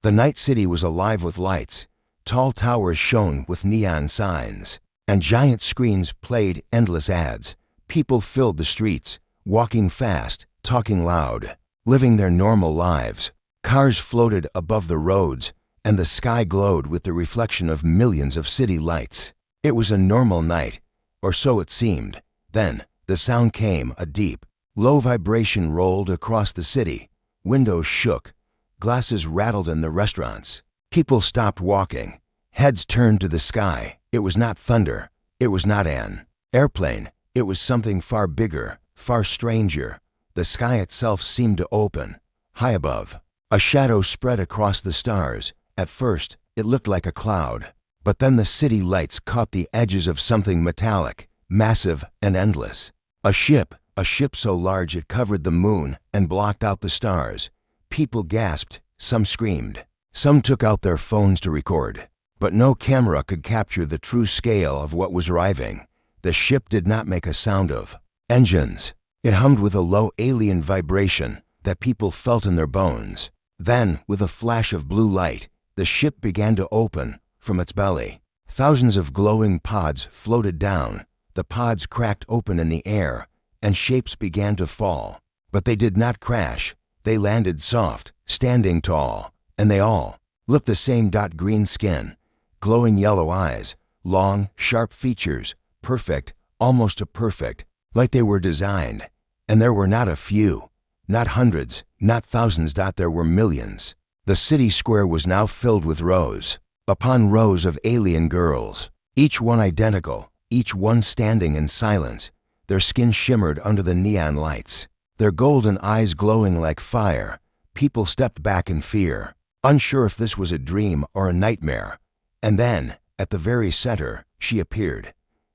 The night city was alive with lights. Tall towers shone with neon signs, and giant screens played endless ads. People filled the streets, walking fast, talking loud, living their normal lives. Cars floated above the roads, and the sky glowed with the reflection of millions of city lights. It was a normal night, or so it seemed. Then, the sound came, a deep, low vibration rolled across the city. Windows shook, glasses rattled in the restaurants. People stopped walking, heads turned to the sky. It was not thunder, it was not an airplane, it was something far bigger, far stranger. The sky itself seemed to open. High above, a shadow spread across the stars. At first, it looked like a cloud, but then the city lights caught the edges of something metallic, massive and endless. A ship so large it covered the moon and blocked out the stars. People gasped, some screamed, some took out their phones to record, but no camera could capture the true scale of what was arriving. The ship did not make a sound of engines. It hummed with a low alien vibration that people felt in their bones. Then, with a flash of blue light, the ship began to open from its belly. Thousands of glowing pods floated down. The pods cracked open in the air, and shapes began to fall. But they did not crash. They landed soft, standing tall, and they all looked the same. Green skin, glowing yellow eyes, long, sharp features, perfect, almost a perfect, like they were designed. And there were not a few, not hundreds, not thousands. There were millions. The city square was now filled with rows upon rows of alien girls, each one identical, each one standing in silence. Their skin shimmered under the neon lights, their golden eyes glowing like fire. People stepped back in fear, unsure if this was a dream or a nightmare. And then, at the very center, she appeared.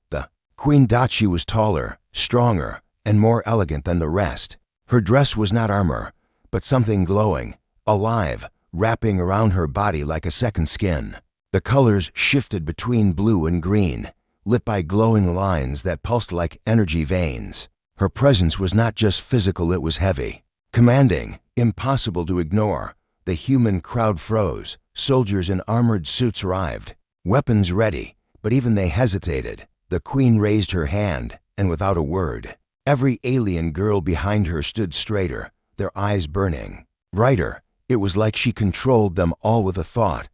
The queen. She was taller, stronger, and more elegant than the rest. Her dress was not armor, but something glowing, alive, wrapping around her body like a second skin. The colors shifted between blue and green, lit by glowing lines that pulsed like energy veins. Her presence was not just physical, it was heavy, commanding, impossible to ignore. The human crowd froze. Soldiers in armored suits arrived, weapons ready, but even they hesitated. The queen raised her hand, and without a word, every alien girl behind her stood straighter, their eyes burning brighter. It was like she controlled them all with a thought.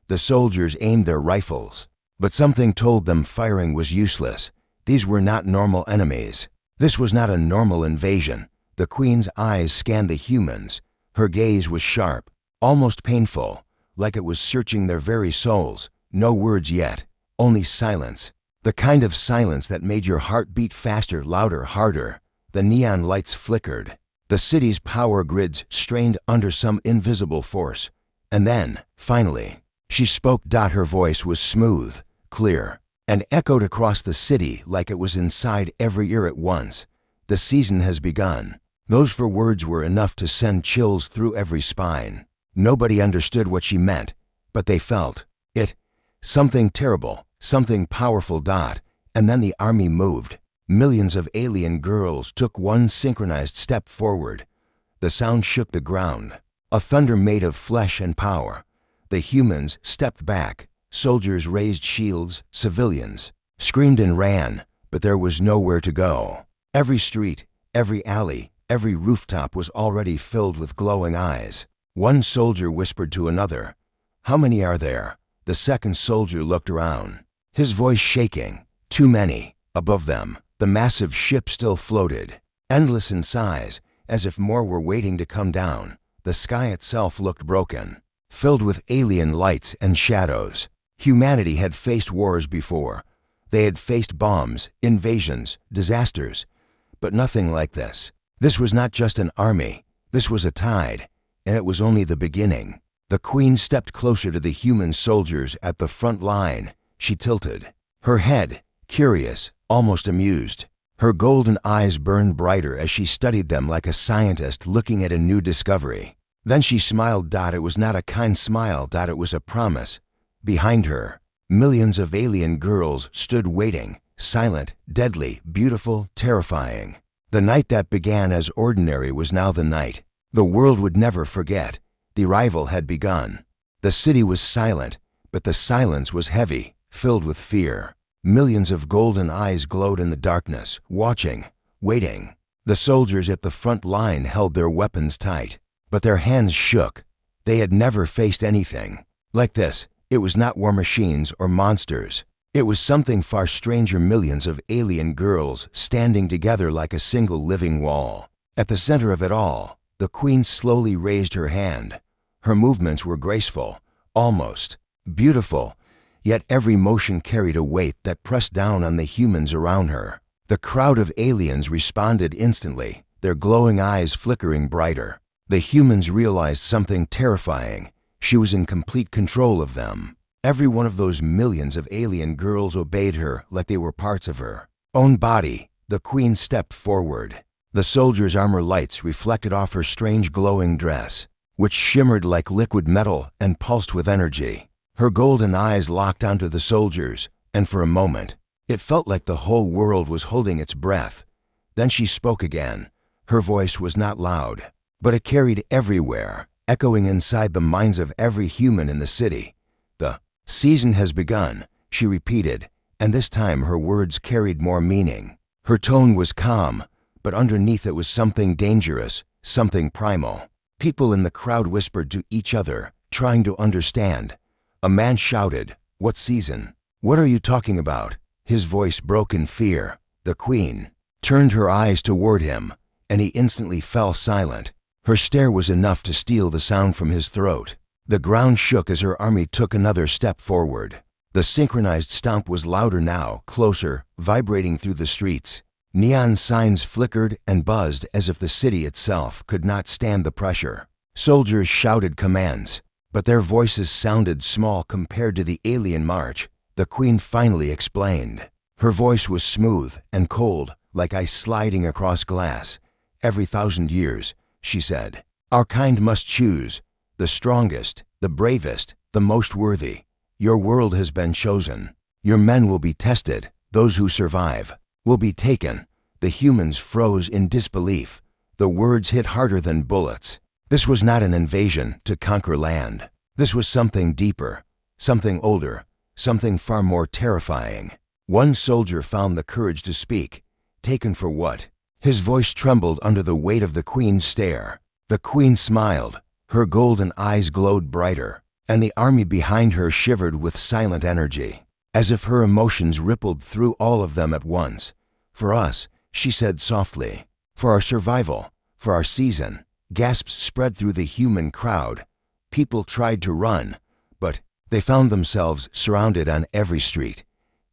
The soldiers aimed their rifles, but something told them firing was useless. These were not normal enemies. This was not a normal invasion. The queen's eyes scanned the humans. Her gaze was sharp, almost painful, like it was searching their very souls. No words yet, only silence. The kind of silence that made your heart beat faster, louder, harder. The neon lights flickered. The city's power grids strained under some invisible force. And then, finally, she spoke. Her voice was smooth, clear, and echoed across the city like it was inside every ear at once. The season has begun. Those four words were enough to send chills through every spine. Nobody understood what she meant, but they felt it. Something terrible, something powerful. And then the army moved. Millions of alien girls took one synchronized step forward. The sound shook the ground, a thunder made of flesh and power. The humans stepped back. Soldiers raised shields. Civilians screamed and ran, but there was nowhere to go. Every street, every alley, every rooftop was already filled with glowing eyes. One soldier whispered to another, "How many are there?" The second soldier looked around, his voice shaking. Too many. Above them, the massive ship still floated, endless in size, as if more were waiting to come down. The sky itself looked broken, filled with alien lights and shadows. Humanity had faced wars before. They had faced bombs, invasions, disasters, but nothing like this. This was not just an army. This was a tide, and it was only the beginning. The queen stepped closer to the human soldiers at the front line. She tilted, her head, curious, almost amused. Her golden eyes burned brighter as she studied them like a scientist looking at a new discovery. Then she smiled. It was not a kind smile. It was a promise. Behind her, millions of alien girls stood waiting, silent, deadly, beautiful, terrifying. The night that began as ordinary was now the night the world would never forget. The arrival had begun. The city was silent, but the silence was heavy, filled with fear. Millions of golden eyes glowed in the darkness, watching, waiting. The soldiers at the front line held their weapons tight, but their hands shook. They had never faced anything like this. It was not war machines or monsters. It was something far stranger, millions of alien girls standing together like a single living wall. At the center of it all, the queen slowly raised her hand. Her movements were graceful, almost beautiful, yet every motion carried a weight that pressed down on the humans around her. The crowd of aliens responded instantly, their glowing eyes flickering brighter. The humans realized something terrifying. She was in complete control of them. Every one of those millions of alien girls obeyed her like they were parts of her own body. The queen stepped forward. The soldier's armor lights reflected off her strange glowing dress, which shimmered like liquid metal and pulsed with energy. Her golden eyes locked onto the soldiers, and for a moment, it felt like the whole world was holding its breath. Then she spoke again. Her voice was not loud, but it carried everywhere, echoing inside the minds of every human in the city. "The season has begun," she repeated, and this time her words carried more meaning. Her tone was calm, but underneath it was something dangerous, something primal. People in the crowd whispered to each other, trying to understand. A man shouted, "What season? What are you talking about?" His voice broke in fear. The queen turned her eyes toward him, and he instantly fell silent. Her stare was enough to steal the sound from his throat. The ground shook as her army took another step forward. The synchronized stomp was louder now, closer, vibrating through the streets. Neon signs flickered and buzzed as if the city itself could not stand the pressure. Soldiers shouted commands, but their voices sounded small compared to the alien march. The queen finally explained. Her voice was smooth and cold, like ice sliding across glass. "Every 1,000 years," she said, "our kind must choose the strongest, the bravest, the most worthy. Your world has been chosen. Your men will be tested. Those who survive will be taken." The humans froze in disbelief. The words hit harder than bullets. This was not an invasion to conquer land. This was something deeper, something older, something far more terrifying. One soldier found the courage to speak. "Taken for what?" His voice trembled under the weight of the queen's stare. The queen smiled. Her golden eyes glowed brighter, and the army behind her shivered with silent energy, as if her emotions rippled through all of them at once. "For us," she said softly. "For our survival, for our season." Gasps spread through the human crowd. People tried to run, but they found themselves surrounded on every street.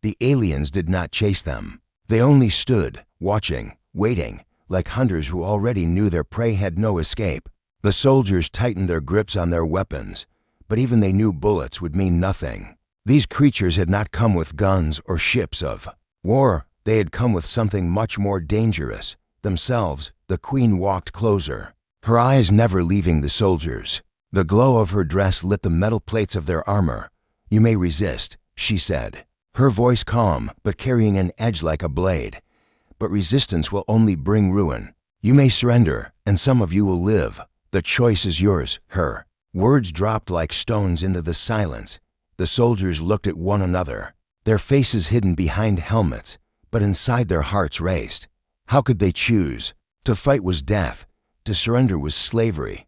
The aliens did not chase them. They only stood, watching, waiting, like hunters who already knew their prey had no escape. The soldiers tightened their grips on their weapons, but even they knew bullets would mean nothing. These creatures had not come with guns or ships of war. They had come with something much more dangerous, themselves. The queen walked closer, her eyes never leaving the soldiers. The glow of her dress lit the metal plates of their armor. "You may resist," she said, her voice calm but carrying an edge like a blade. "But resistance will only bring ruin. You may surrender, and some of you will live. The choice is yours." Her words dropped like stones into the silence. The soldiers looked at one another, their faces hidden behind helmets, but inside their hearts raced. How could they choose? To fight was death. To surrender was slavery.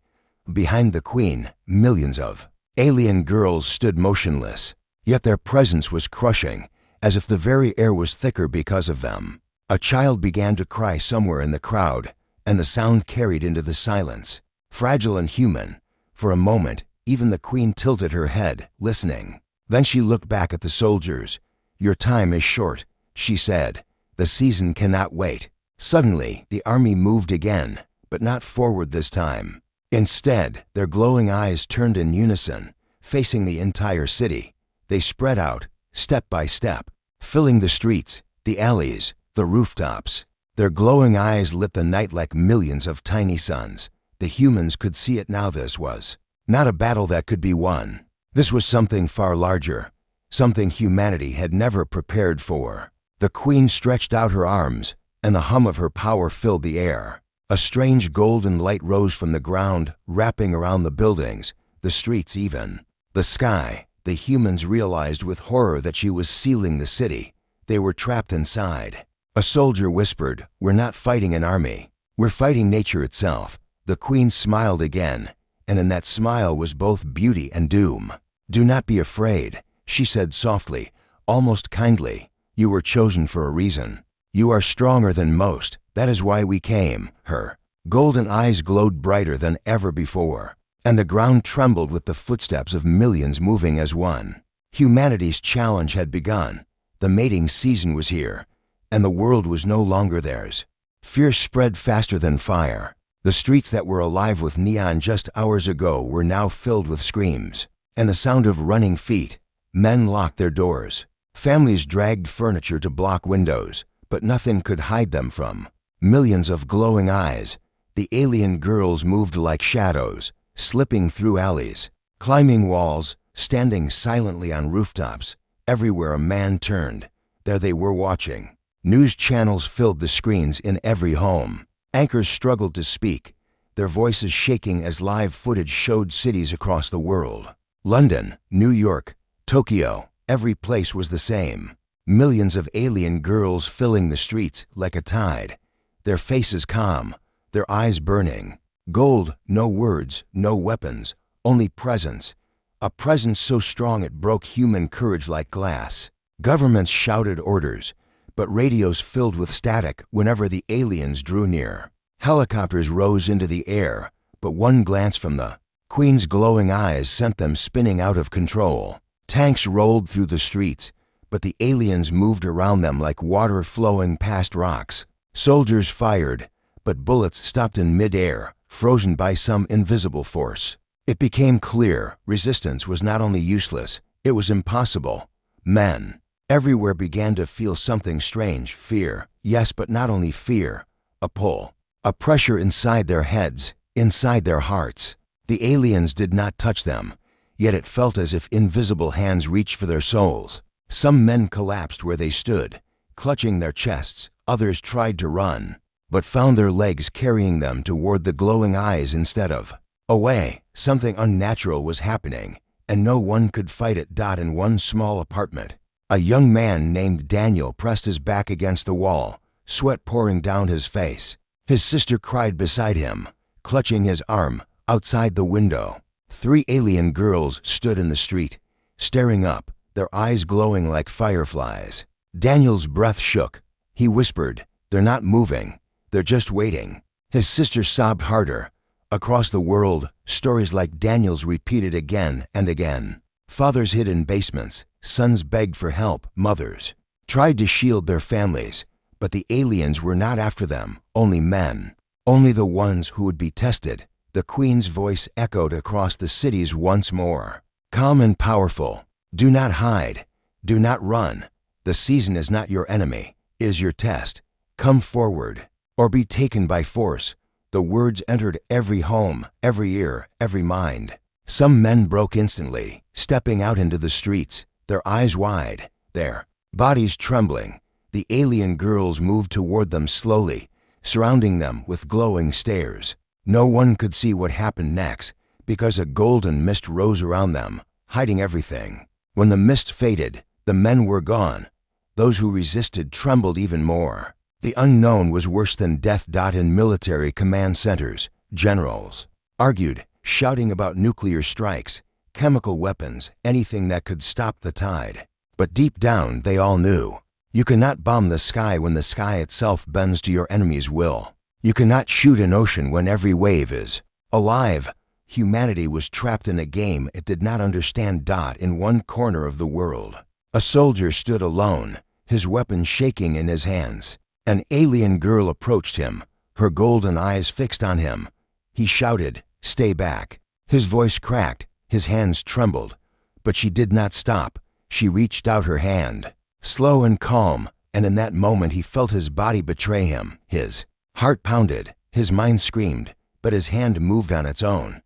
Behind the queen, millions of alien girls stood motionless, yet their presence was crushing, as if the very air was thicker because of them. A child began to cry somewhere in the crowd, and the sound carried into the silence. Fragile and human. For a moment, even the queen tilted her head, listening. Then she looked back at the soldiers. "Your time is short," she said. "The season cannot wait." Suddenly, the army moved again, but not forward this time. Instead, their glowing eyes turned in unison, facing the entire city. They spread out, step by step, filling the streets, the alleys, the rooftops. Their glowing eyes lit the night like millions of tiny suns. The humans could see it now. This was not a battle that could be won. This was something far larger, something humanity had never prepared for. The queen stretched out her arms, and the hum of her power filled the air. A strange golden light rose from the ground, wrapping around the buildings, the streets even. The sky, the humans realized with horror that she was sealing the city. They were trapped inside. A soldier whispered, "We're not fighting an army. We're fighting nature itself." The queen smiled again, and in that smile was both beauty and doom. "Do not be afraid," she said softly, almost kindly. "You were chosen for a reason. You are stronger than most. That is why we came." Her golden eyes glowed brighter than ever before, and the ground trembled with the footsteps of millions moving as one. Humanity's challenge had begun. The mating season was here, and the world was no longer theirs. Fear spread faster than fire. The streets that were alive with neon just hours ago were now filled with screams, and the sound of running feet. Men locked their doors. Families dragged furniture to block windows, but nothing could hide them from millions of glowing eyes. The alien girls moved like shadows, slipping through alleys, climbing walls, standing silently on rooftops. Everywhere a man turned, there they were watching. News channels filled the screens in every home. Anchors struggled to speak, their voices shaking as live footage showed cities across the world. London, New York, Tokyo, every place was the same. Millions of alien girls filling the streets like a tide, their faces calm, their eyes burning. Gold, no words, no weapons, only presence. A presence so strong it broke human courage like glass. Governments shouted orders, but radios filled with static whenever the aliens drew near. Helicopters rose into the air, but one glance from the queen's glowing eyes sent them spinning out of control. Tanks rolled through the streets, but the aliens moved around them like water flowing past rocks. Soldiers fired, but bullets stopped in mid-air, frozen by some invisible force. It became clear resistance was not only useless, it was impossible. Men everywhere began to feel something strange, fear. Yes, but not only fear, a pull, a pressure inside their heads, inside their hearts. The aliens did not touch them, yet it felt as if invisible hands reached for their souls. Some men collapsed where they stood, clutching their chests. Others tried to run, but found their legs carrying them toward the glowing eyes instead of away. Something unnatural was happening, and no one could fight it. In one small apartment, a young man named Daniel pressed his back against the wall, sweat pouring down his face. His sister cried beside him, clutching his arm. Outside the window, 3 alien girls stood in the street, staring up, their eyes glowing like fireflies. Daniel's breath shook. He whispered, "They're not moving, they're just waiting." His sister sobbed harder. Across the world, stories like Daniel's repeated again and again. Fathers hid in basements, sons begged for help, mothers tried to shield their families, but the aliens were not after them, only men, only the ones who would be tested. The queen's voice echoed across the cities once more, calm and powerful. "Do not hide, do not run. The season is not your enemy, it is your test. Come forward, or be taken by force." The words entered every home, every ear, every mind. Some men broke instantly, stepping out into the streets, their eyes wide, their bodies trembling. The alien girls moved toward them slowly, surrounding them with glowing stares. No one could see what happened next, because a golden mist rose around them, hiding everything. When the mist faded, the men were gone. Those who resisted trembled even more. The unknown was worse than death. In military command centers, generals argued, shouting about nuclear strikes, chemical weapons, anything that could stop the tide. But deep down, they all knew. You cannot bomb the sky when the sky itself bends to your enemy's will. You cannot shoot an ocean when every wave is alive. Humanity was trapped in a game it did not understand. In one corner of the world, a soldier stood alone, his weapon shaking in his hands. An alien girl approached him, her golden eyes fixed on him. He shouted, "Stay back." His voice cracked, his hands trembled, but she did not stop. She reached out her hand, slow and calm, and in that moment he felt his body betray him. His heart pounded, his mind screamed, but his hand moved on its own.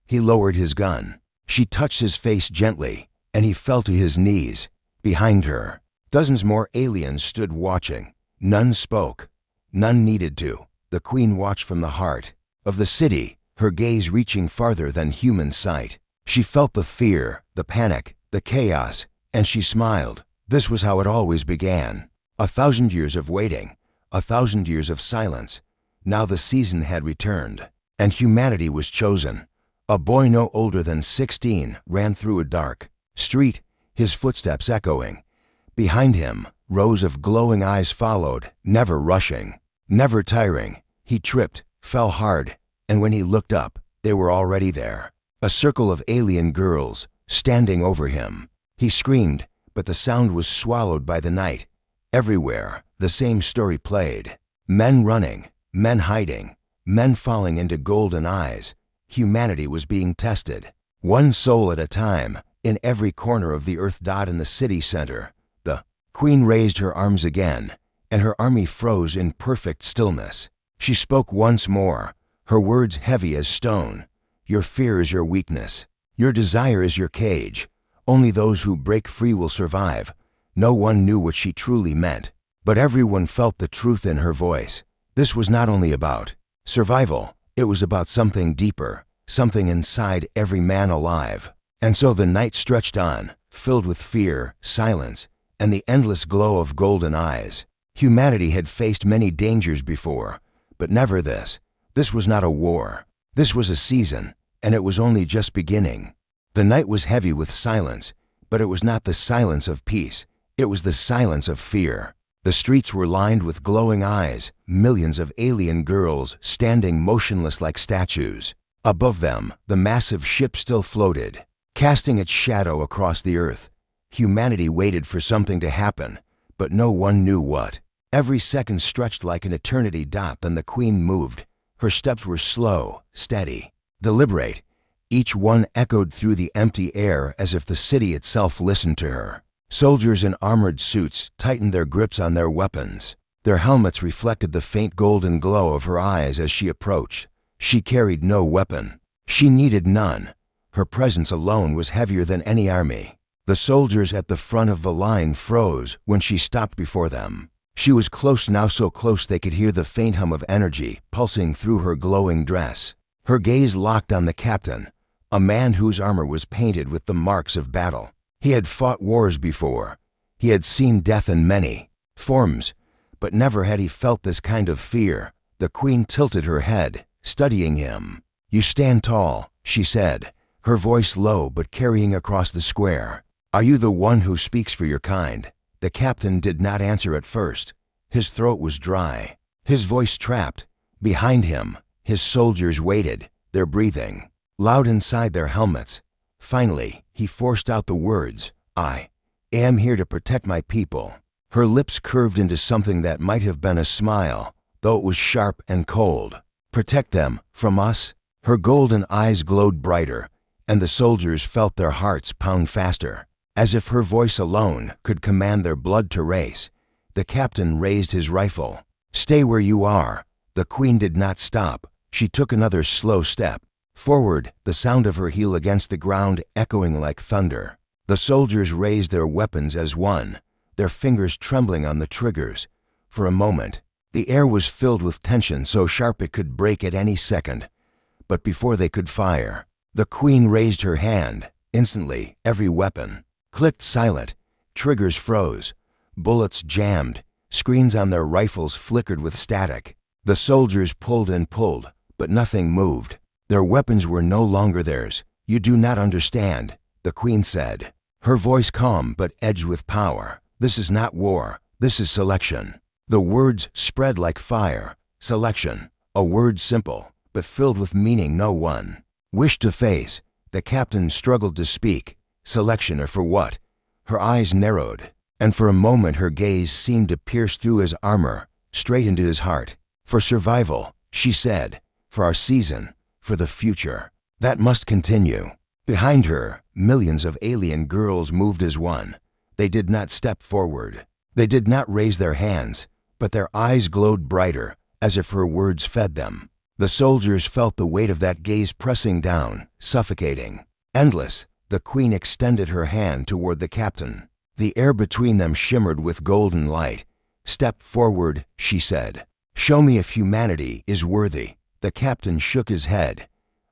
He lowered his gun. She touched his face gently, and he fell to his knees. Behind her, dozens more aliens stood watching. None spoke. None needed to. The queen watched from the heart of the city, her gaze reaching farther than human sight. She felt the fear, the panic, the chaos, and she smiled. This was how it always began. 1,000 years of waiting, 1,000 years of silence. Now the season had returned, and humanity was chosen. A boy no older than 16 ran through a dark street, his footsteps echoing. Behind him, rows of glowing eyes followed, never rushing, never tiring. He tripped, fell hard, and when he looked up, they were already there. A circle of alien girls, standing over him. He screamed, but the sound was swallowed by the night. Everywhere, the same story played. Men running, men hiding, men falling into golden eyes. Humanity was being tested, one soul at a time, in every corner of the Earth. In the city center, the Queen raised her arms again, and her army froze in perfect stillness. She spoke once more, her words heavy as stone. Your fear is your weakness. Your desire is your cage. Only those who break free will survive. No one knew what she truly meant, but everyone felt the truth in her voice. This was not only about survival, it was about something deeper, something inside every man alive. And so the night stretched on, filled with fear, silence, and the endless glow of golden eyes. Humanity had faced many dangers before, but never this. This was not a war. This was a season, and it was only just beginning. The night was heavy with silence, but it was not the silence of peace. It was the silence of fear. The streets were lined with glowing eyes, millions of alien girls standing motionless like statues. Above them, the massive ship still floated, casting its shadow across the earth. Humanity waited for something to happen, but no one knew what. Every second stretched like an eternity. Then the Queen moved. Her steps were slow, steady, deliberate. Each one echoed through the empty air as if the city itself listened to her. Soldiers in armored suits tightened their grips on their weapons. Their helmets reflected the faint golden glow of her eyes as she approached. She carried no weapon. She needed none. Her presence alone was heavier than any army. The soldiers at the front of the line froze when she stopped before them. She was close now, so close they could hear the faint hum of energy pulsing through her glowing dress. Her gaze locked on the captain, a man whose armor was painted with the marks of battle. He had fought wars before. He had seen death in many forms, but never had he felt this kind of fear. The Queen tilted her head, studying him. "You stand tall," she said, her voice low but carrying across the square. "Are you the one who speaks for your kind?" The captain did not answer at first. His throat was dry, his voice trapped. Behind him, his soldiers waited, their breathing loud inside their helmets. Finally, he forced out the words, "I am here to protect my people." Her lips curved into something that might have been a smile, though it was sharp and cold. "Protect them from us?" Her golden eyes glowed brighter, and the soldiers felt their hearts pound faster, as if her voice alone could command their blood to race. The captain raised his rifle. "Stay where you are." The Queen did not stop. She took another slow step forward, the sound of her heel against the ground echoing like thunder. The soldiers raised their weapons as one, their fingers trembling on the triggers. For a moment, the air was filled with tension so sharp it could break at any second. But before they could fire, the Queen raised her hand. Instantly, every weapon clicked silent. Triggers froze. Bullets jammed. Screens on their rifles flickered with static. The soldiers pulled and pulled, but nothing moved. Their weapons were no longer theirs. "You do not understand," the Queen said, her voice calm but edged with power. "This is not war. This is selection." The words spread like fire. Selection, a word simple, but filled with meaning no one wished to face. The captain struggled to speak. Selection, or for what? Her eyes narrowed, and for a moment her gaze seemed to pierce through his armor, straight into his heart. "For survival," she said, "for our season, for the future. That must continue." Behind her, millions of alien girls moved as one. They did not step forward. They did not raise their hands, but their eyes glowed brighter, as if her words fed them. The soldiers felt the weight of that gaze pressing down, suffocating. Endless, the Queen extended her hand toward the captain. The air between them shimmered with golden light. "Step forward," she said. "Show me if humanity is worthy." The captain shook his head.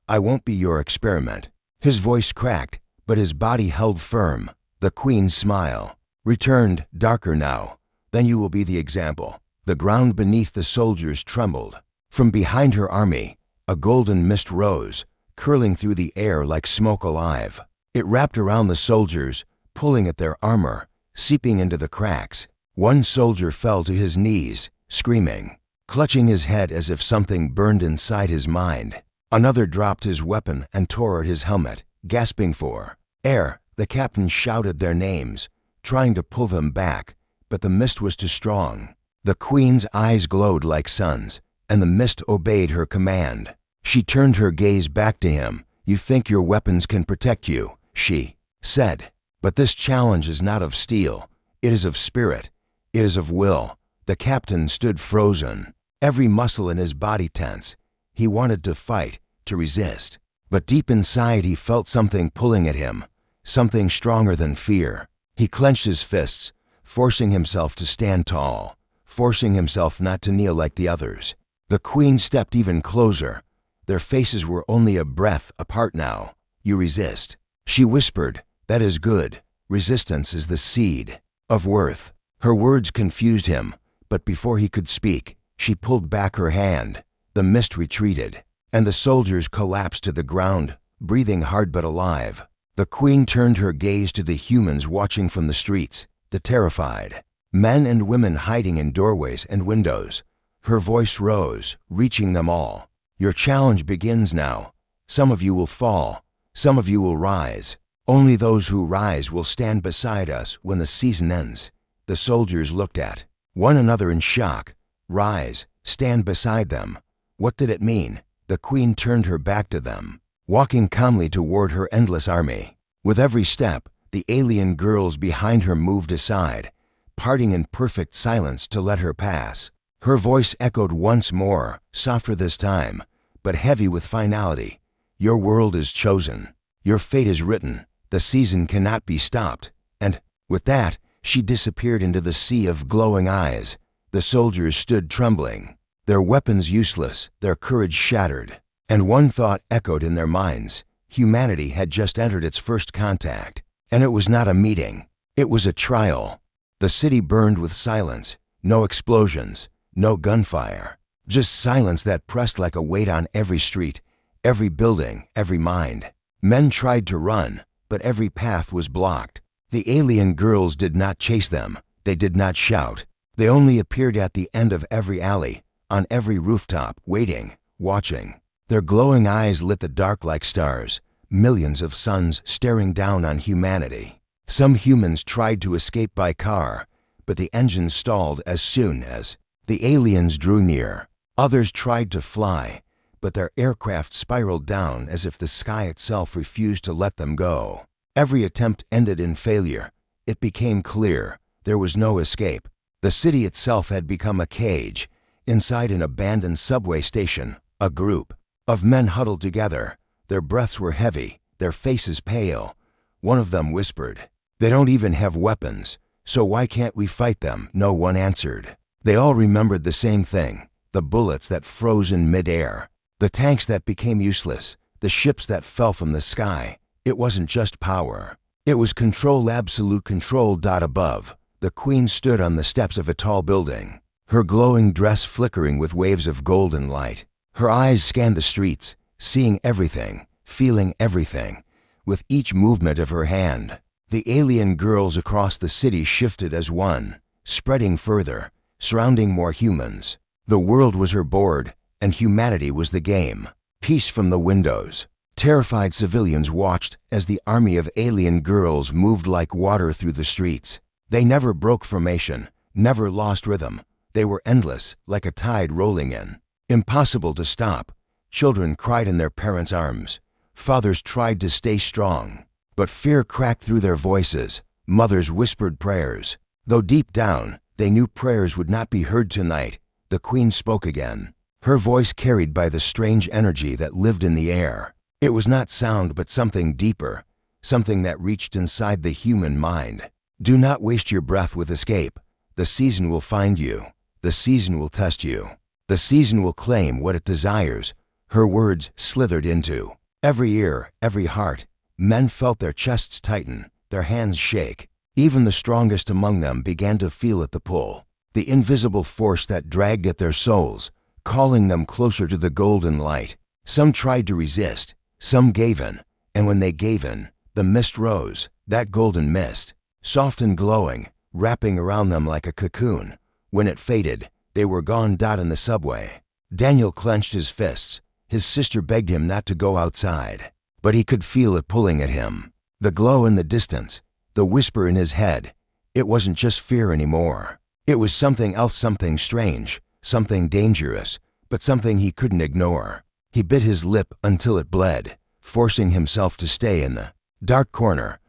"I won't be your experiment." His voice cracked, but his body held firm. The queen's smile returned, darker now. Then you will be the example. The ground beneath the soldiers trembled. From behind her army, a golden mist rose, curling through the air like smoke alive. It wrapped around the soldiers, pulling at their armor, seeping into the cracks. One soldier fell to his knees, screaming, clutching his head as if something burned inside his mind. Another dropped his weapon and tore at his helmet, gasping for air. The captain shouted their names, trying to pull them back, but the mist was too strong. The queen's eyes glowed like suns, and the mist obeyed her command. She turned her gaze back to him. You think your weapons can protect you, she said. But this challenge is not of steel. It is of spirit. It is of will. The captain stood frozen, every muscle in his body tense. He wanted to fight, to resist. But deep inside he felt something pulling at him, something stronger than fear. He clenched his fists, forcing himself to stand tall, forcing himself not to kneel like the others. The queen stepped even closer. Their faces were only a breath apart now. You resist, she whispered. That is good. Resistance is the seed of worth. Her words confused him, but before he could speak, she pulled back her hand. The mist retreated, and the soldiers collapsed to the ground, breathing hard but alive. The queen turned her gaze to the humans watching from the streets, the terrified, men and women hiding in doorways and windows. Her voice rose, reaching them all. Your challenge begins now. Some of you will fall. Some of you will rise. Only those who rise will stand beside us when the season ends. The soldiers looked at one another in shock. Rise, stand beside them. What did it mean? The queen turned her back to them, walking calmly toward her endless army. With every step, the alien girls behind her moved aside, parting in perfect silence to let her pass. Her voice echoed once more, softer this time, but heavy with finality. Your world is chosen. Your fate is written. The season cannot be stopped. And, with that, she disappeared into the sea of glowing eyes. The soldiers stood trembling, their weapons useless, their courage shattered. And one thought echoed in their minds. Humanity had just entered its first contact. And it was not a meeting. It was a trial. The city burned with silence. No explosions. No gunfire, just silence that pressed like a weight on every street, every building, every mind. Men tried to run, but every path was blocked. The alien girls did not chase them. They did not shout. They only appeared at the end of every alley, on every rooftop, waiting, watching. Their glowing eyes lit the dark like stars, millions of suns staring down on humanity. Some humans tried to escape by car, but the engines stalled as soon as the aliens drew near. Others tried to fly, but their aircraft spiraled down as if the sky itself refused to let them go. Every attempt ended in failure. It became clear there was no escape. The city itself had become a cage. Inside an abandoned subway station, a group of men huddled together. Their breaths were heavy, their faces pale. One of them whispered, "They don't even have weapons, so why can't we fight them?" No one answered. They all remembered the same thing, the bullets that froze in midair, the tanks that became useless, the ships that fell from the sky. It wasn't just power. It was control, absolute control. Above, the queen stood on the steps of a tall building, her glowing dress flickering with waves of golden light. Her eyes scanned the streets, seeing everything, feeling everything, with each movement of her hand. The alien girls across the city shifted as one, spreading further, surrounding more humans. The world was her board, and humanity was the game. Peace from the windows. Terrified civilians watched as the army of alien girls moved like water through the streets. They never broke formation, never lost rhythm. They were endless, like a tide rolling in. Impossible to stop. Children cried in their parents' arms. Fathers tried to stay strong, but fear cracked through their voices. Mothers whispered prayers, though deep down, they knew prayers would not be heard tonight. The queen spoke again, her voice carried by the strange energy that lived in the air. It was not sound but something deeper, something that reached inside the human mind. Do not waste your breath with escape. The season will find you. The season will test you. The season will claim what it desires. Her words slithered into every ear, every heart, Men felt their chests tighten, their hands shake. Even the strongest among them began to feel at the pull, the invisible force that dragged at their souls, calling them closer to the golden light. Some tried to resist, some gave in, and when they gave in, the mist rose, that golden mist, soft and glowing, wrapping around them like a cocoon. When it faded, they were gone. In the subway, Daniel clenched his fists. His sister begged him not to go outside, but he could feel it pulling at him. The glow in the distance, the whisper in his head. It wasn't just fear anymore. It was something else, something strange, something dangerous, but something he couldn't ignore. He bit his lip until it bled, forcing himself to stay in the dark corner.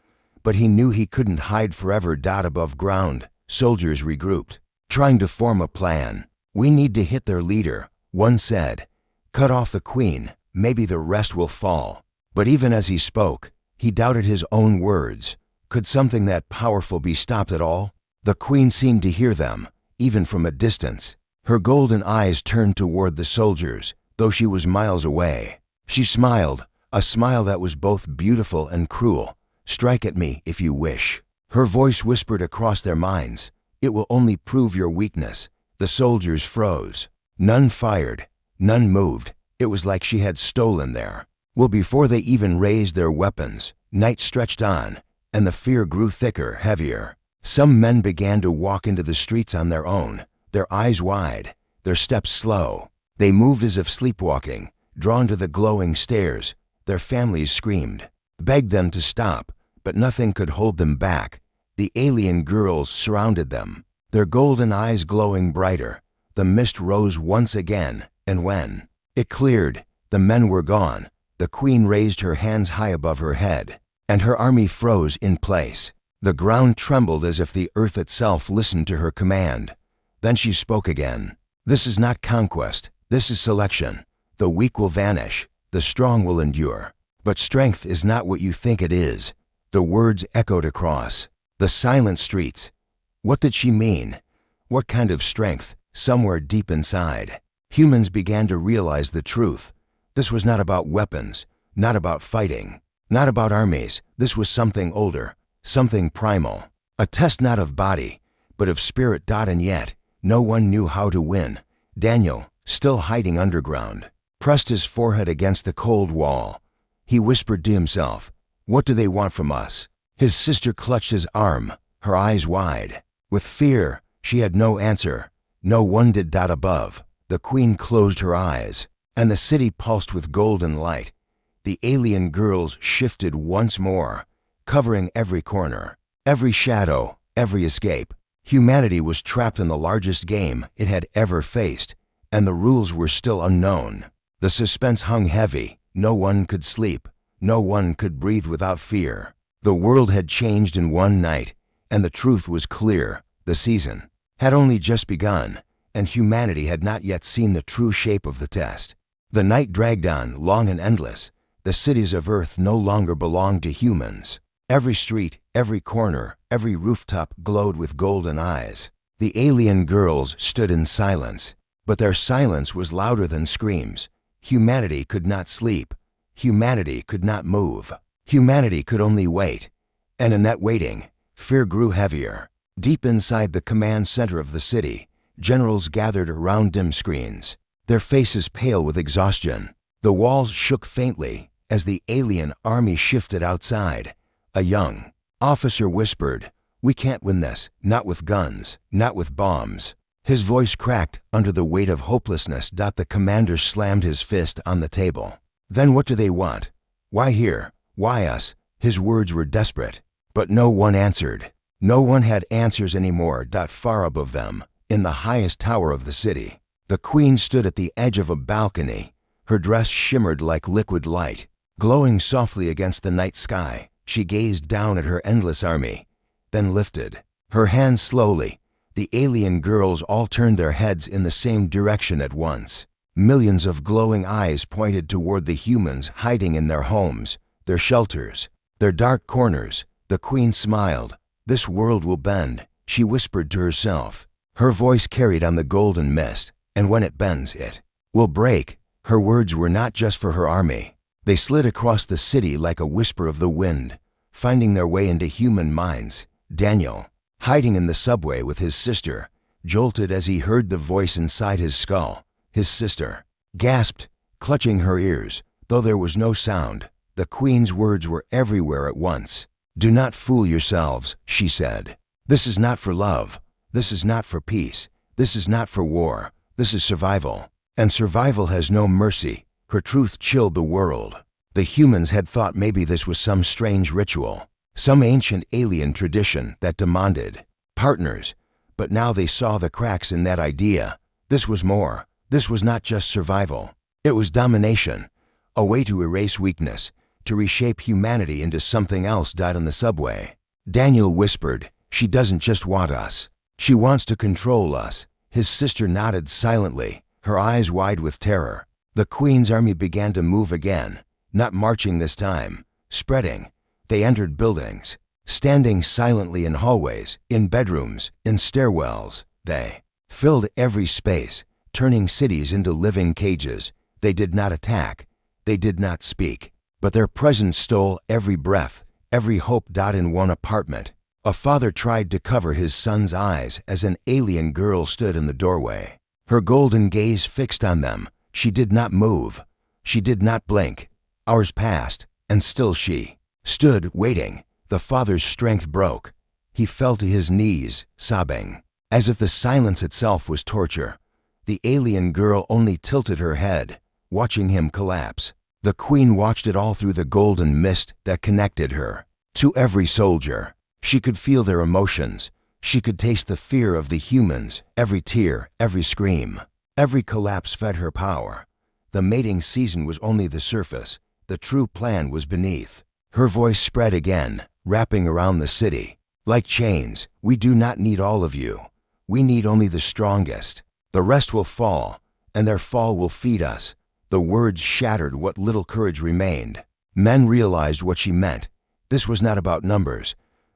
But he knew he couldn't hide forever. Above ground, soldiers regrouped, trying to form a plan. "We need to hit their leader," one said. "Cut off the queen, maybe the rest will fall." But even as he spoke, he doubted his own words. Could something that powerful be stopped at all? The queen seemed to hear them, even from a distance. Her golden eyes turned toward the soldiers, though she was miles away. She smiled, a smile that was both beautiful and cruel. "Strike at me if you wish." Her voice whispered across their minds. "It will only prove your weakness." The soldiers froze. None fired, none moved. It was like she had stolen there. Well, before they even raised their weapons, night stretched on, and the fear grew thicker, heavier. Some men began to walk into the streets on their own, their eyes wide, their steps slow. They moved as if sleepwalking, drawn to the glowing stairs. Their families screamed, begged them to stop, but nothing could hold them back. The alien girls surrounded them, their golden eyes glowing brighter. The mist rose once again, and when it cleared, the men were gone. The queen raised her hands high above her head, and her army froze in place. The ground trembled as if the earth itself listened to her command. Then she spoke again. "This is not conquest, this is selection. The weak will vanish, the strong will endure. But strength is not what you think it is." The words echoed across the silent streets. What did she mean? What kind of strength? Somewhere deep inside, humans began to realize the truth. This was not about weapons, not about fighting, not about armies. This was something older, something primal. A test not of body, but of spirit. And yet, no one knew how to win. Daniel, still hiding underground, pressed his forehead against the cold wall. He whispered to himself, "What do they want from us?" His sister clutched his arm, her eyes wide. With fear, she had no answer. No one did. Above, the queen closed her eyes, and the city pulsed with golden light. The alien girls shifted once more, covering every corner, every shadow, every escape. Humanity was trapped in the largest game it had ever faced, and the rules were still unknown. The suspense hung heavy. No one could sleep. No one could breathe without fear. The world had changed in one night, and the truth was clear. The season had only just begun, and humanity had not yet seen the true shape of the test. The night dragged on, long and endless. The cities of Earth no longer belonged to humans. Every street, every corner, every rooftop glowed with golden eyes. The alien girls stood in silence, but their silence was louder than screams. Humanity could not sleep. Humanity could not move. Humanity could only wait. And in that waiting, fear grew heavier. Deep inside the command center of the city, generals gathered around dim screens, their faces pale with exhaustion. The walls shook faintly as the alien army shifted outside. A young officer whispered, "We can't win this, not with guns, not with bombs." His voice cracked under the weight of hopelessness. The commander slammed his fist on the table. "Then what do they want? Why here? Why us?" His words were desperate, but no one answered. No one had answers anymore. Far above them, in the highest tower of the city, the queen stood at the edge of a balcony. Her dress shimmered like liquid light, glowing softly against the night sky. She gazed down at her endless army, then lifted her hands slowly. The alien girls all turned their heads in the same direction at once. Millions of glowing eyes pointed toward the humans hiding in their homes, their shelters, their dark corners. The queen smiled. "This world will bend," she whispered to herself. Her voice carried on the golden mist, "and when it bends, it will break." Her words were not just for her army, They slid across the city like a whisper of the wind, finding their way into human minds. Daniel, hiding in the subway with his sister, jolted as he heard the voice inside his skull. His sister gasped, clutching her ears, though there was no sound. The Queen's words were everywhere at once. "Do not fool yourselves," she said. "This is not for love. This is not for peace. This is not for war. This is survival. And survival has no mercy." Her truth chilled the world. The humans had thought maybe this was some strange ritual, some ancient alien tradition that demanded partners, but now they saw the cracks in that idea. This was more. This was not just survival. It was domination, a way to erase weakness, to reshape humanity into something else. On the subway, Daniel whispered, "She doesn't just want us. She wants to control us." His sister nodded silently, her eyes wide with terror. The Queen's army began to move again, not marching this time, spreading. They entered buildings, standing silently in hallways, in bedrooms, in stairwells. They filled every space, turning cities into living cages. They did not attack. They did not speak. But their presence stole every breath, every hope. In one apartment, a father tried to cover his son's eyes as an alien girl stood in the doorway, her golden gaze fixed on them. She did not move. She did not blink. Hours passed, and still she stood, waiting. The father's strength broke. He fell to his knees, sobbing, as if the silence itself was torture. The alien girl only tilted her head, watching him collapse. The Queen watched it all through the golden mist that connected her to every soldier. She could feel their emotions. She could taste the fear of the humans. Every tear, every scream, every collapse fed her power. The mating season was only the surface. The true plan was beneath. Her voice spread again, wrapping around the city. Like chains, we do not need all of you. We need only the strongest. The rest will fall, and their fall will feed us. The words shattered what little courage remained. Men realized what she meant. This was not about numbers.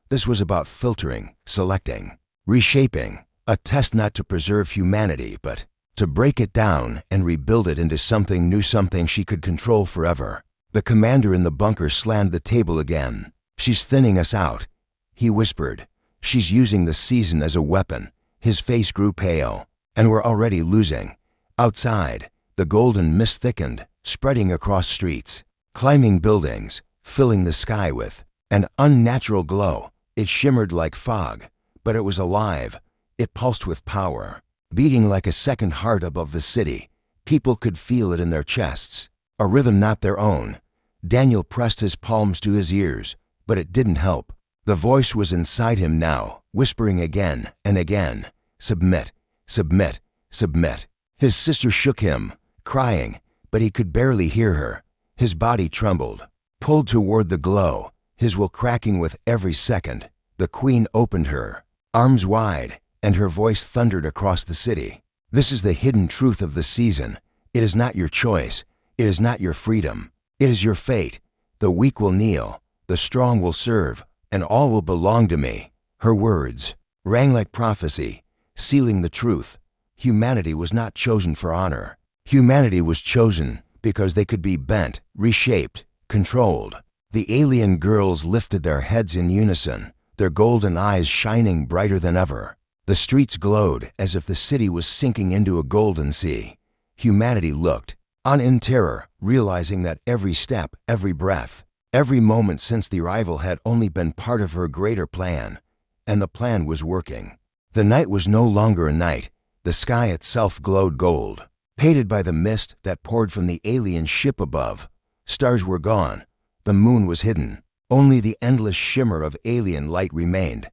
This was about filtering, selecting, reshaping. A test not to preserve humanity, but to break it down and rebuild it into something new, something she could control forever. The commander in the bunker slammed the table again. "She's thinning us out," he whispered. "She's using the season as a weapon." His face grew pale. "And we're already losing." Outside, the golden mist thickened, spreading across streets, climbing buildings, filling the sky with an unnatural glow. It shimmered like fog, but it was alive. It pulsed with power, beating like a second heart above the city. People could feel it in their chests, a rhythm not their own. Daniel pressed his palms to his ears, but it didn't help. The voice was inside him now, whispering again and again, "Submit, submit, submit." His sister shook him, crying, but he could barely hear her. His body trembled, pulled toward the glow, his will cracking with every second. The Queen opened her arms wide, and her voice thundered across the city. "This is the hidden truth of the season. It is not your choice. It is not your freedom. It is your fate. The weak will kneel, the strong will serve, and all will belong to me." Her words rang like prophecy, sealing the truth. Humanity was not chosen for honor. Humanity was chosen because they could be bent, reshaped, controlled. The alien girls lifted their heads in unison, their golden eyes shining brighter than ever. The streets glowed as if the city was sinking into a golden sea. Humanity looked on in terror, realizing that every step, every breath, every moment since the arrival had only been part of her greater plan, and the plan was working. The night was no longer a night. The sky itself glowed gold, painted by the mist that poured from the alien ship above. Stars were gone. The moon was hidden. Only the endless shimmer of alien light remained.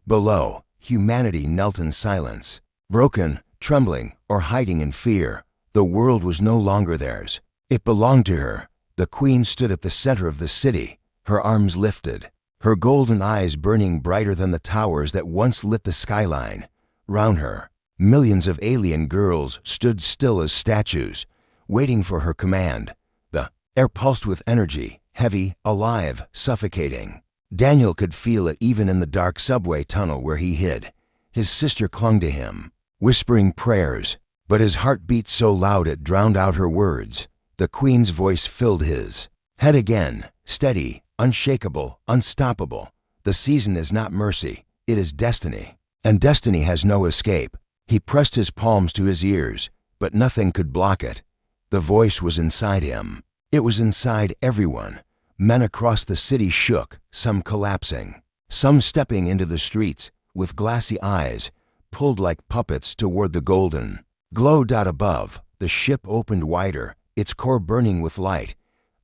Below, humanity knelt in silence, broken, trembling, or hiding in fear. The world was no longer theirs. It belonged to her. The Queen stood at the center of the city, her arms lifted, her golden eyes burning brighter than the towers that once lit the skyline. Round her, millions of alien girls stood still as statues, waiting for her command. The air pulsed with energy, heavy, alive, suffocating. Daniel could feel it even in the dark subway tunnel where he hid. His sister clung to him, whispering prayers, but his heart beat so loud it drowned out her words. The Queen's voice filled his Head again, steady, unshakable, unstoppable. The season is not mercy, it is destiny. And destiny has no escape. He pressed his palms to his ears, but nothing could block it. The voice was inside him. It was inside everyone. Men across the city shook, some collapsing, some stepping into the streets with glassy eyes, pulled like puppets toward the golden glow. Above, the ship opened wider, its core burning with light.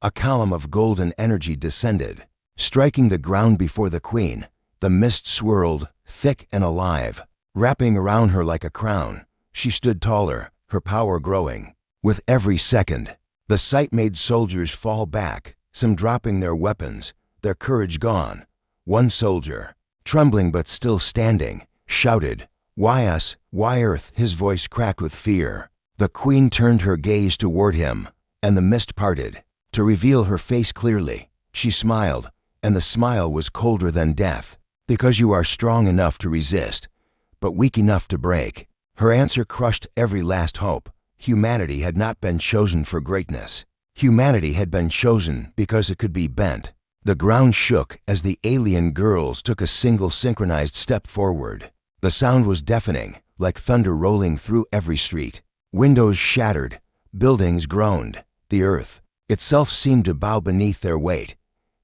A column of golden energy descended, striking the ground before the queen. The mist swirled, thick and alive, wrapping around her like a crown. She stood taller, her power growing. With every second, the sight made soldiers fall back, some dropping their weapons, their courage gone. One soldier, trembling but still standing, shouted, "Why us? Why Earth?" His voice cracked with fear. The queen turned her gaze toward him, and the mist parted, to reveal her face clearly. She smiled, and the smile was colder than death. "Because you are strong enough to resist, but weak enough to break." Her answer crushed every last hope. Humanity had not been chosen for greatness. Humanity had been chosen because it could be bent. The ground shook as the alien girls took a single synchronized step forward. The sound was deafening, like thunder rolling through every street. Windows shattered, buildings groaned. The earth itself seemed to bow beneath their weight.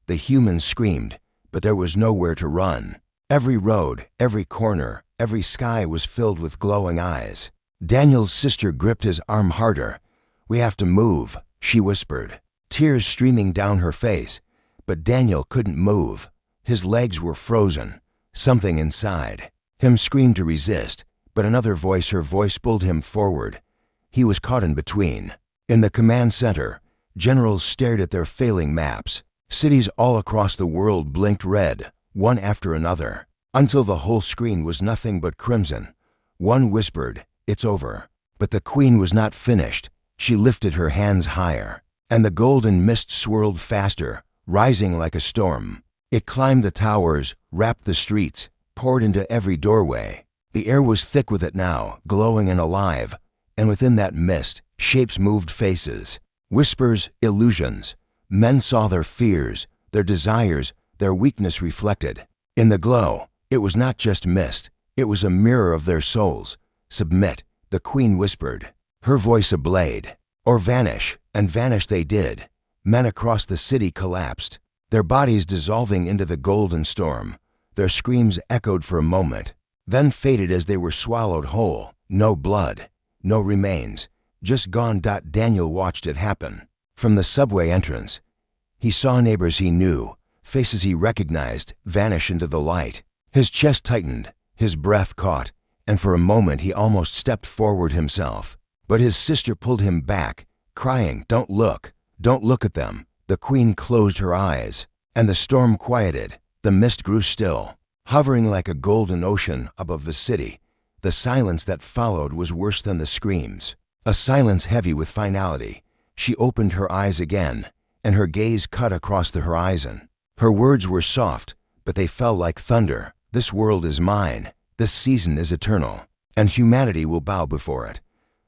The humans screamed, but there was nowhere to run. Every road, every corner, every sky was filled with glowing eyes. Daniel's sister gripped his arm harder. "We have to move," she whispered, tears streaming down her face. But Daniel couldn't move. His legs were frozen. Something inside him screamed to resist, but another voice, her voice, pulled him forward. He was caught in between. In the command center, generals stared at their failing maps. Cities all across the world blinked red, one after another, until the whole screen was nothing but crimson. One whispered, "It's over." But the queen was not finished. She lifted her hands higher, and the golden mist swirled faster, rising like a storm. It climbed the towers, wrapped the streets, poured into every doorway. The air was thick with it now, glowing and alive, and within that mist, shapes moved, faces, whispers, illusions. Men saw their fears, their desires, their weakness reflected. In the glow, it was not just mist, it was a mirror of their souls. "Submit," the queen whispered, her voice a blade. "Or vanish," and vanish they did. Men across the city collapsed, their bodies dissolving into the golden storm. Their screams echoed for a moment, then faded as they were swallowed whole. No blood, no remains, just gone. Daniel watched it happen. From the subway entrance, he saw neighbors he knew, faces he recognized, vanish into the light. His chest tightened, his breath caught, and for a moment he almost stepped forward himself. But his sister pulled him back, crying, "Don't look at them." The queen closed her eyes, and the storm quieted. The mist grew still, hovering like a golden ocean above the city. The silence that followed was worse than the screams, a silence heavy with finality. She opened her eyes again, and her gaze cut across the horizon. Her words were soft, but they fell like thunder. "This world is mine, this season is eternal, and humanity will bow before it."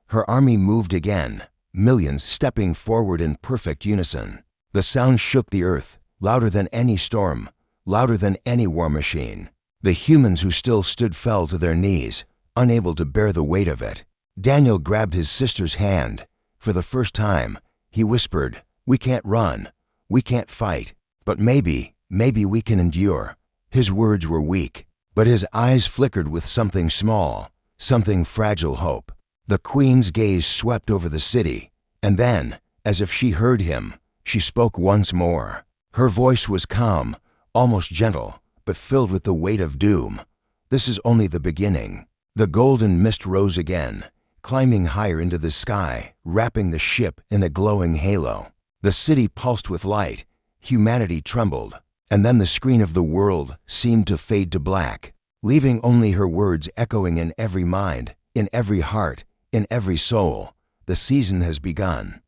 Her army moved again, millions stepping forward in perfect unison. The sound shook the earth, louder than any storm, louder than any war machine. The humans who still stood fell to their knees, unable to bear the weight of it. Daniel grabbed his sister's hand. For the first time, he whispered, "We can't run, we can't fight, but maybe we can endure." His words were weak, but his eyes flickered with something small, something fragile, hope. The queen's gaze swept over the city, and then, as if she heard him, she spoke once more. Her voice was calm, almost gentle, but filled with the weight of doom. "This is only the beginning." The golden mist rose again, climbing higher into the sky, wrapping the ship in a glowing halo. The city pulsed with light, humanity trembled, and then the screen of the world seemed to fade to black, leaving only her words echoing in every mind, in every heart, in every soul. "The season has begun."